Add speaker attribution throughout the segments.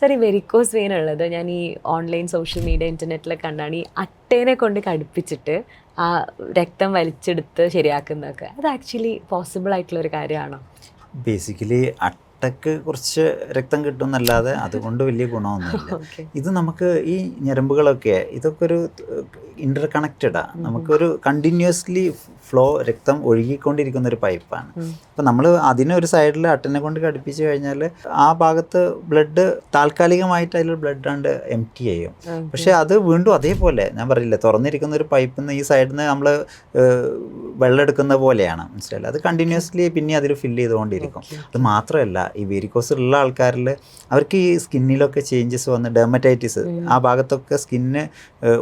Speaker 1: Sir, ഈ varicose vein ഉള്ളത് ഞാൻ ഈ ഓൺലൈൻ സോഷ്യൽ മീഡിയ ഇൻ്റർനെറ്റിലൊക്കെ കണ്ടാണ് ഈ അട്ടേനെ കൊണ്ട് കടുപ്പിച്ചിട്ട് ആ രക്തം വലിച്ചെടുത്ത് ശരിയാക്കുന്നതൊക്കെ. അത് ആക്ച്വലി പോസിബിൾ ആയിട്ടുള്ള ഒരു കാര്യമാണോ?
Speaker 2: ബേസിക്കലി അട്ടക്ക് കുറച്ച് രക്തം കിട്ടും എന്നല്ലാതെ അതുകൊണ്ട് വലിയ ഗുണമൊന്നുമില്ല.
Speaker 1: ഓക്കെ.
Speaker 2: ഇത് നമുക്ക് ഈ ഞരമ്പുകളൊക്കെ ഇതൊക്കെ ഒരു ഇൻ്റർ കണക്റ്റഡാണ്. നമുക്കൊരു കണ്ടിന്യൂസ്ലി ഫ്ലോ രക്തം ഒഴുകിക്കൊണ്ടിരിക്കുന്ന ഒരു പൈപ്പാണ്. അപ്പം നമ്മൾ അതിനൊരു സൈഡിൽ അട്ടനെ കൊണ്ട് ഘടിപ്പിച്ച് കഴിഞ്ഞാൽ ആ ഭാഗത്ത് ബ്ലഡ് താൽക്കാലികമായിട്ട് അതിൽ ബ്ലഡ് ആണ്ട് എം ടി ചെയ്യും. പക്ഷേ അത് വീണ്ടും അതേപോലെ ഞാൻ പറയില്ല, തുറന്നിരിക്കുന്ന ഒരു പൈപ്പിൽ നിന്ന് ഈ സൈഡിൽ നിന്ന് നമ്മൾ വെള്ളം എടുക്കുന്ന പോലെയാണ്, മനസ്സിലായില്ല. അത് കണ്ടിന്യൂസ്ലി പിന്നെ അതിൽ ഫില്ല് ചെയ്തുകൊണ്ടിരിക്കും. അത് മാത്രമല്ല, ഈ വെരിക്കോസ് ഉള്ള ആൾക്കാരിൽ അവർക്ക് ഈ സ്കിന്നിലൊക്കെ ചേഞ്ചസ് വന്ന് ഡെർമറ്റൈറ്റിസ് ആ ഭാഗത്തൊക്കെ സ്കിന്ന്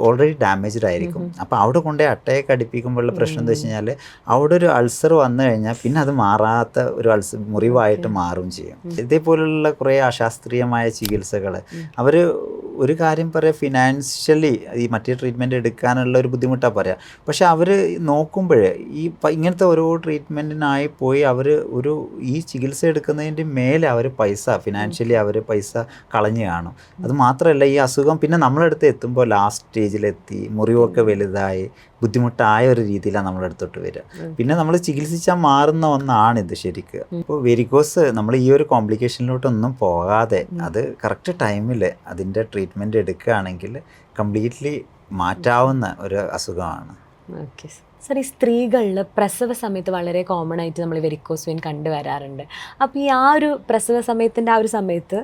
Speaker 2: ഓൾറെഡി ഡാമേജ്ഡ് ആയിരിക്കും. അപ്പോൾ അവിടെ കൊണ്ടുപോയി അട്ടയെ കടിപ്പിക്കുമ്പോഴുള്ള പ്രശ്നം എന്താ വെച്ച് കഴിഞ്ഞാൽ അവിടെ ഒരു അൾസർ വന്നു കഴിഞ്ഞാൽ പിന്നെ അത് മാറാത്ത ഒരു മുറിവായിട്ട് മാറും ചെയ്യും. ഇതേപോലുള്ള കുറേ അശാസ്ത്രീയമായ ചികിത്സകൾ അവർ ഒരു കാര്യം പറയാം, ഫിനാൻഷ്യലി ഈ മറ്റേ ട്രീറ്റ്മെൻറ്റ് എടുക്കാനുള്ള ഒരു ബുദ്ധിമുട്ടാണ് പറയാം. പക്ഷെ അവർ നോക്കുമ്പോൾ ഈ ഇങ്ങനത്തെ ഓരോ ട്രീറ്റ്മെൻറ്റിനായി പോയി അവർ ഈ ചികിത്സ എടുക്കുന്നതിൻ്റെ മേലെ അവർ ഫിനാൻഷ്യലി അവർ പൈസ കളഞ്ഞു കാണും. അത് മാത്രമല്ല, ഈ അസുഖം പിന്നെ നമ്മളടുത്ത് എത്തുമ്പോൾ ലാസ്റ്റ് സ്റ്റേജിലെത്തി മുറിവൊക്കെ വലുതായി ബുദ്ധിമുട്ടായ ഒരു രീതിയിലാണ് നമ്മളെടുത്തോട്ട് വരിക. പിന്നെ നമ്മൾ ചികിത്സിച്ചാൽ മാറുന്ന ഒന്നാണിത് ശരിക്കും. ഇപ്പോൾ വെരിക്കോസ് നമ്മൾ ഈ ഒരു കോംപ്ലിക്കേഷനിലോട്ടൊന്നും പോകാതെ അത് കറക്റ്റ് ടൈമിൽ അതിൻ്റെ ട്രീറ്റ്മെൻറ്റ് എടുക്കുകയാണെങ്കിൽ കംപ്ലീറ്റ്ലി മാറ്റാവുന്ന ഒരു അസുഖമാണ്.
Speaker 1: ഓക്കെ സർ, ഈ സ്ത്രീകളിൽ പ്രസവ സമയത്ത് വളരെ കോമൺ ആയിട്ട് നമ്മൾ വെരിക്കോസ് വെയിൻ കണ്ടുവരാറുണ്ട്. അപ്പോൾ ഈ ആ ഒരു പ്രസവ സമയത്തിൻ്റെ ആ ഒരു സമയത്ത്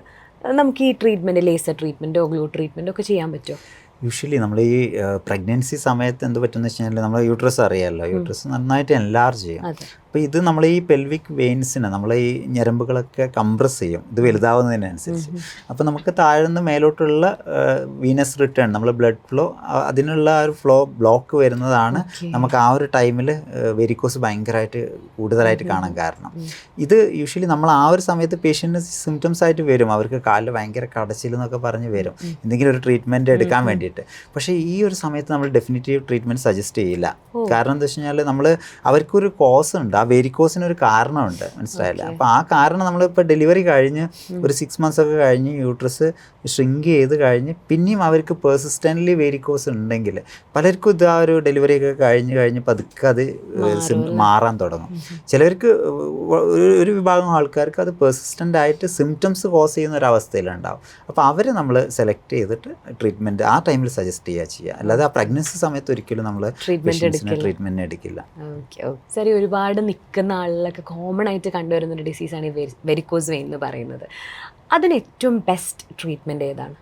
Speaker 1: നമുക്ക് ഈ ട്രീറ്റ്മെൻറ്റ്, ലേസർ ട്രീറ്റ്മെൻറ്റോ ഗ്ലൂ ട്രീറ്റ്മെൻറ്റോ ഒക്കെ ചെയ്യാൻ പറ്റുമോ?
Speaker 2: യൂഷ്വലി നമ്മൾ ഈ പ്രഗ്നൻസി സമയത്ത് എന്ത് പറ്റുമെന്ന് വെച്ച് കഴിഞ്ഞാൽ നമ്മൾ യൂട്രസ് അറിയാമല്ലോ, യൂട്രസ് നന്നായിട്ട് എൻലാർജ് ചെയ്യും. അപ്പോൾ ഇത് നമ്മൾ ഈ പെൽവിക് വെയിൻസിനെ നമ്മൾ ഈ ഞരമ്പുകളൊക്കെ കംപ്രസ് ചെയ്യും ഇത് വലുതാവുന്നതിനനുസരിച്ച്. അപ്പോൾ നമുക്ക് താഴ്ന്ന് മേലോട്ടുള്ള വീനസ് റിട്ടേൺ നമ്മൾ ബ്ലഡ് ഫ്ലോ അതിനുള്ള ഒരു ഫ്ലോ ബ്ലോക്ക് വരുന്നതാണ് നമുക്ക് ആ ഒരു ടൈമിൽ വെരിക്കോസ് ഭയങ്കരമായിട്ട് കൂടുതലായിട്ട് കാണാൻ കാരണം. ഇത് യൂഷ്വലി നമ്മൾ ആ ഒരു സമയത്ത് പേഷ്യൻറ്റിന് സിംറ്റംസ് ആയിട്ട് വരും, അവർക്ക് കാലിൽ ഭയങ്കര കടച്ചിൽ എന്നൊക്കെ പറഞ്ഞ് വരും എന്തെങ്കിലും ഒരു ട്രീറ്റ്മെൻറ്റ് എടുക്കാൻ വേണ്ടിയിട്ട്. പക്ഷേ ഈ ഒരു സമയത്ത് നമ്മൾ ഡെഫിനിറ്റീവ് ട്രീറ്റ്മെൻറ്റ് സജസ്റ്റ് ചെയ്യില്ല. കാരണം എന്താ വെച്ച് കഴിഞ്ഞാൽ അവർക്കൊരു കോസ് ഉണ്ട്, വെരിക്കോസിനൊരു കാരണമുണ്ട്, മനസ്സിലായില്ല. അപ്പോൾ ആ കാരണം നമ്മളിപ്പോൾ ഡെലിവറി കഴിഞ്ഞ് ഒരു 6 months ഒക്കെ കഴിഞ്ഞ് യൂട്രസ് ഷ്രിങ്ക് ചെയ്ത് കഴിഞ്ഞ് പിന്നെയും അവർക്ക് പെർസിസ്റ്റൻ്റ്ലി വെരിക്കോസ് ഉണ്ടെങ്കിൽ പലർക്കും ഇത് ആ ഒരു ഡെലിവറി ഒക്കെ കഴിഞ്ഞ് പതുക്കെ അത് മാറാൻ തുടങ്ങും. ചിലവർക്ക് ഒരു വിഭാഗം ആൾക്കാർക്ക് അത് പെർസിസ്റ്റൻ്റ് ആയിട്ട് സിംറ്റംസ് കോസ് ചെയ്യുന്ന ഒരു അവസ്ഥയിലുണ്ടാവും. അപ്പോൾ അവരെ നമ്മൾ സെലക്ട് ചെയ്തിട്ട് ട്രീറ്റ്മെൻറ്റ് ആ ടൈമിൽ സജസ്റ്റ് ചെയ്യുക, അല്ലാതെ ആ പ്രഗ്നൻസി സമയത്ത് ഒരിക്കലും നമ്മൾ ട്രീറ്റ്മെൻറ്റ് എടുക്കില്ല.
Speaker 1: സരി, ഒരുപാട് നിൽക്കുന്ന ആളിലൊക്കെ കോമൺ ആയിട്ട് കണ്ടുവരുന്നൊരു ഡിസീസാണ് ഈ വെരിക്കോസ് വെയിൻ എന്ന് പറയുന്നത്. അതിന് ഏറ്റവും ബെസ്റ്റ് ട്രീറ്റ്മെൻറ്റ് ഏതാണ്?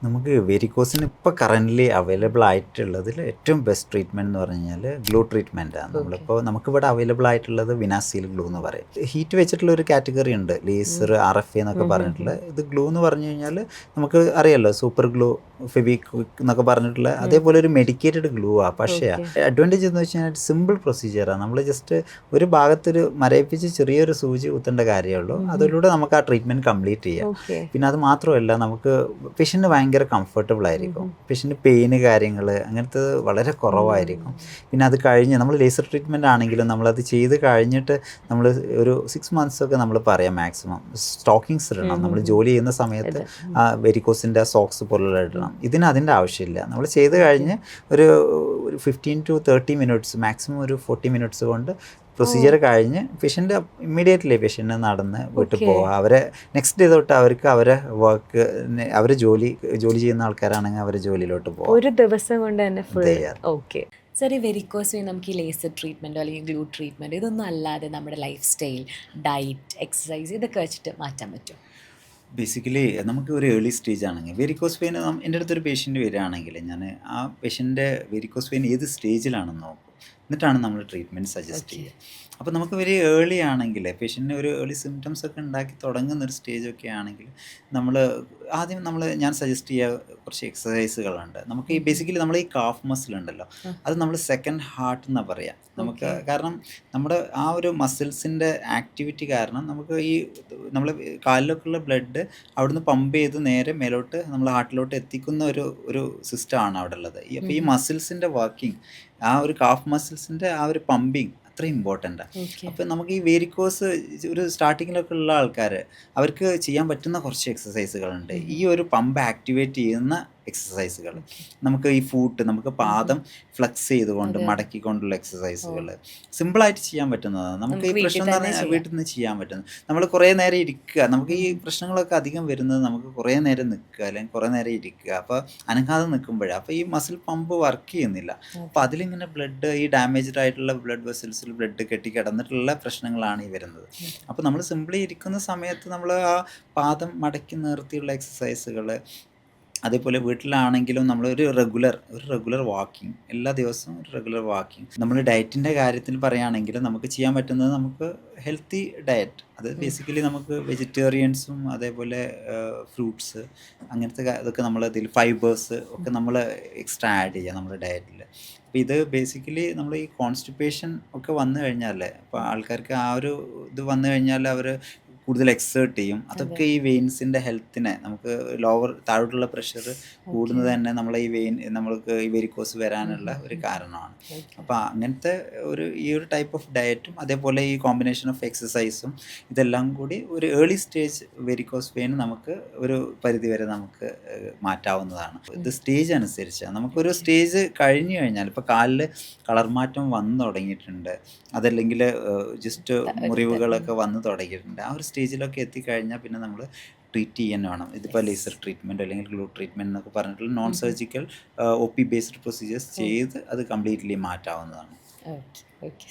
Speaker 2: നമുക്ക് വെരിക്കോസിന് ഇപ്പോൾ കറൻ്റ്ലി അവൈലബിൾ ആയിട്ടുള്ളതിൽ ഏറ്റവും ബെസ്റ്റ് ട്രീറ്റ്മെൻറ്റ് എന്ന് പറഞ്ഞു കഴിഞ്ഞാൽ ഗ്ലൂ ട്രീറ്റ്മെൻറ്റാണ്. നമ്മളിപ്പോൾ നമുക്കിവിടെ അവൈലബിൾ ആയിട്ടുള്ളത് വിനാസീൽ ഗ്ലൂ എന്ന് പറയും. ഹീറ്റ് വെച്ചിട്ടുള്ള ഒരു കാറ്റഗറി ഉണ്ട്, ലേസർ, RFA എന്നൊക്കെ പറഞ്ഞിട്ടുള്ള. ഇത് ഗ്ലൂ എന്ന് പറഞ്ഞു കഴിഞ്ഞാൽ നമുക്ക് അറിയാമല്ലോ, സൂപ്പർ ഗ്ലൂ, ഫെവിക്വിക് എന്നൊക്കെ പറഞ്ഞിട്ടുള്ള അതേപോലെ ഒരു മെഡിക്കേറ്റഡ് ഗ്ലൂ ആണ്. പക്ഷേ അഡ്വാൻറ്റേജ് എന്ന് വെച്ച് കഴിഞ്ഞാൽ സിമ്പിൾ പ്രൊസീജിയറാണ്. നമ്മൾ ജസ്റ്റ് ഒരു ഭാഗത്തൊരു മരയിപ്പിച്ച് ചെറിയൊരു സൂചി കുത്തേണ്ട കാര്യമുള്ളൂ, അതിലൂടെ നമുക്ക് ആ ട്രീറ്റ്മെൻറ്റ് കംപ്ലീറ്റ് ചെയ്യാം. പിന്നെ അത് മാത്രമല്ല, നമുക്ക് പേഷ്യൻ്റ് ഭയങ്കര കംഫർട്ടബിൾ ആയിരിക്കും, പേഷ്യൻ്റ് പെയിന് കാര്യങ്ങൾ അങ്ങനത്തെ വളരെ കുറവായിരിക്കും. പിന്നെ അത് കഴിഞ്ഞ് നമ്മൾ ലേസർ ട്രീറ്റ്മെൻറ്റ് ആണെങ്കിലും നമ്മളത് ചെയ്ത് കഴിഞ്ഞിട്ട് നമ്മൾ ഒരു 6 months ഒക്കെ നമ്മൾ പറയാം മാക്സിമം സ്റ്റോക്കിങ്സ് ഇടണം. നമ്മൾ ജോലി ചെയ്യുന്ന സമയത്ത് വെരിക്കോസിൻ്റെ സോക്സ് പോലുള്ള ഇടണം. അതിൻ്റെ ആവശ്യമില്ല. നമ്മൾ ചെയ്ത് കഴിഞ്ഞ് ഒരു 15 to 30 minutes, മാക്സിമം ഒരു 40 minutes കൊണ്ട് പ്രൊസീജിയർ കഴിഞ്ഞ് പേഷ്യൻ്റ് ഇമ്മീഡിയറ്റ്ലി പേഷ്യൻ്റ് നടന്ന് വീട്ടിൽ പോവുക. അവരെ നെക്സ്റ്റ് ഡേ തൊട്ട് അവർക്ക് അവരെ വർക്ക്, അവർ ജോലി ചെയ്യുന്ന ആൾക്കാരാണെങ്കിൽ അവരെ ജോലിയിലോട്ട് പോകും.
Speaker 1: ഒരു ദിവസം കൊണ്ട് തന്നെ ഫുൾ. ഓക്കെ സർ, ഈ വെരിക്കോസ് വെയിൻ നമുക്ക് ഈ ലേസർ ട്രീറ്റ്മെൻറ്റോ അല്ലെങ്കിൽ ഗ്ലൂ ട്രീറ്റ്മെൻറ്റോ ഇതൊന്നും അല്ലാതെ നമ്മുടെ ലൈഫ് സ്റ്റൈൽ, ഡയറ്റ്, എക്സസൈസ് ഇതൊക്കെ വെച്ചിട്ട് മാറ്റാൻ പറ്റും?
Speaker 2: ബേസിക്കലി നമുക്ക് ഒരു ഏർലി സ്റ്റേജ് ആണെങ്കിൽ വെരിക്കോസ് വെയിൻ എൻ്റെ അടുത്തൊരു പേഷ്യൻ്റ് വരികയാണെങ്കിൽ ഞാൻ ആ പേഷ്യൻ്റെ വെരിക്കോസ് വെയിൻ ഏത് സ്റ്റേജിലാണെന്ന് നോക്കും, എന്നിട്ടാണ് നമ്മൾ ട്രീറ്റ്മെൻറ്റ് സജസ്റ്റ് ചെയ്യുക. അപ്പോൾ നമുക്ക് വെരി ഏർലി ആണെങ്കിൽ പേഷ്യൻറ്റിന് ഒരു ഏർലി സിംറ്റംസ് ഒക്കെ ഉണ്ടാക്കി തുടങ്ങുന്നൊരു സ്റ്റേജൊക്കെ ആണെങ്കിൽ ഞാൻ സജസ്റ്റ് ചെയ്യുക കുറച്ച് എക്സസൈസുകളുണ്ട്. നമുക്ക് ഈ ബേസിക്കലി നമ്മൾ ഈ കാഫ് മസിൽ ഉണ്ടല്ലോ, അത് നമ്മൾ സെക്കൻഡ് ഹാർട്ട് എന്നാണ് പറയുക. നമുക്ക് കാരണം നമ്മുടെ ആ ഒരു മസിൽസിൻ്റെ ആക്ടിവിറ്റി കാരണം നമുക്ക് ഈ നമ്മൾ കാലിലൊക്കെയുള്ള ബ്ലഡ് അവിടുന്ന് പമ്പ് ചെയ്ത് നേരെ മേലോട്ട് നമ്മൾ ഹാർട്ടിലോട്ട് എത്തിക്കുന്ന ഒരു സിസ്റ്റമാണ് അവിടെ ഉള്ളത്. അപ്പോൾ ഈ മസിൽസിൻ്റെ വർക്കിംഗ്, ആ ഒരു കാഫ് മസിൽസിൻ്റെ ആ ഒരു പമ്പിങ് അത്ര ഇമ്പോർട്ടൻ്റാണ്.
Speaker 1: ഓക്കെ.
Speaker 2: അപ്പം നമുക്ക് ഈ വേരിക്കോസ് ഒരു സ്റ്റാർട്ടിങ്ങിലൊക്കെ ഉള്ള ആൾക്കാർ അവർക്ക് ചെയ്യാൻ പറ്റുന്ന കുറച്ച് എക്സസൈസുകളുണ്ട്. ഈ ഒരു പമ്പ് ആക്ടിവേറ്റ് ചെയ്യുന്ന എക്സസൈസുകൾ, നമുക്ക് ഈ ഫൂട്ട്, നമുക്ക് പാദം ഫ്ലെക്സ് ചെയ്തുകൊണ്ട് മടക്കിക്കൊണ്ടുള്ള എക്സസൈസുകൾ സിമ്പിളായിട്ട് ചെയ്യാൻ പറ്റുന്നതാണ്. നമുക്ക് ഈ പ്രശ്നം എന്ന് പറഞ്ഞാൽ വീട്ടിൽ നിന്ന് ചെയ്യാൻ പറ്റുന്നത്. നമ്മൾ കുറേ നേരം ഇരിക്കുക, നമുക്ക് ഈ പ്രശ്നങ്ങളൊക്കെ അധികം വരുന്നത് നമുക്ക് കുറേ നേരം നിൽക്കുക അല്ലെങ്കിൽ കുറേ നേരം ഇരിക്കുക, അപ്പോൾ അനങ്ങാതെ നിൽക്കുമ്പോഴാണ്. അപ്പോൾ ഈ മസിൽ പമ്പ് വർക്ക് ചെയ്യുന്നില്ല. അപ്പോൾ അതിലിങ്ങനെ ബ്ലഡ്, ഈ ഡാമേജ്ഡ് ആയിട്ടുള്ള ബ്ലഡ് വെസൽസിൽ ബ്ലഡ് കെട്ടി കിടന്നിട്ടുള്ള പ്രശ്നങ്ങളാണ് ഈ വരുന്നത്. അപ്പോൾ നമ്മൾ സിമ്പിളി ഇരിക്കുന്ന സമയത്ത് നമ്മൾ ആ പാദം മടക്കി നിർത്തിയുള്ള എക്സസൈസുകൾ, അതേപോലെ വീട്ടിലാണെങ്കിലും നമ്മൾ ഒരു റെഗുലർ വാക്കിംഗ്, എല്ലാ ദിവസവും ഒരു റെഗുലർ വാക്കിംഗ്. നമ്മൾ ഡയറ്റിൻ്റെ കാര്യത്തിൽ പറയുകയാണെങ്കിൽ നമുക്ക് ചെയ്യാൻ പറ്റുന്നത്, നമുക്ക് ഹെൽത്തി ഡയറ്റ്, അത് ബേസിക്കലി നമുക്ക് വെജിറ്റേറിയൻസും അതേപോലെ ഫ്രൂട്ട്സ് അങ്ങനത്തെ ഇതൊക്കെ നമ്മൾ ഇതിൽ ഫൈബേഴ്സ് ഒക്കെ നമ്മൾ എക്സ്ട്രാ ആഡ് ചെയ്യുക നമ്മുടെ ഡയറ്റിൽ. അപ്പോൾ ഇത് ബേസിക്കലി നമ്മൾ ഈ കോൺസ്റ്റിപ്പേഷൻ ഒക്കെ വന്നു കഴിഞ്ഞാൽ, അപ്പോൾ ആൾക്കാർക്ക് ആ ഒരു ഇത് വന്നു കഴിഞ്ഞാൽ അവർ കൂടുതൽ എക്സേർട്ട് ചെയ്യും. അതൊക്കെ ഈ വെയിൻസിൻ്റെ ഹെൽത്തിനെ, നമുക്ക് താഴോട്ടുള്ള പ്രഷർ കൂടുന്നത് തന്നെ നമ്മളെ നമ്മൾക്ക് ഈ വെരിക്കോസ് വരാനുള്ള ഒരു കാരണമാണ്. അപ്പോൾ അങ്ങനത്തെ ഈ ഒരു ടൈപ്പ് ഓഫ് ഡയറ്റും അതേപോലെ ഈ കോമ്പിനേഷൻ ഓഫ് എക്സസൈസും ഇതെല്ലാം കൂടി ഒരു ഏർലി സ്റ്റേജ് വെരിക്കോസ് വെയിൻ നമുക്ക് ഒരു പരിധിവരെ നമുക്ക് മാറ്റാവുന്നതാണ്. ഇത് സ്റ്റേജ് അനുസരിച്ചാണ്. നമുക്കൊരു സ്റ്റേജ് കഴിഞ്ഞു കഴിഞ്ഞാൽ, ഇപ്പോൾ കാലിൽ കളർ മാറ്റം വന്നു തുടങ്ങിയിട്ടുണ്ട്, അതല്ലെങ്കിൽ ജസ്റ്റ് മുറിവുകളൊക്കെ വന്നു തുടങ്ങിയിട്ടുണ്ട്, ആ ഒരു സ്റ്റേജിലൊക്കെ എത്തിക്കഴിഞ്ഞാൽ പിന്നെ നമ്മൾ ട്രീറ്റ് ചെയ്യാൻ വേണം. ഇതിപ്പോൾ ലേസർ ട്രീറ്റ്മെൻറ്റ് അല്ലെങ്കിൽ ഗ്ലൂ ട്രീറ്റ്മെൻറ്റ് എന്നൊക്കെ പറഞ്ഞിട്ടുള്ള non surgical OP based procedures ചെയ്ത് അത് കംപ്ലീറ്റ്ലി മാറ്റാവുന്നതാണ്.
Speaker 1: ഓക്കെ. ഓക്കെ.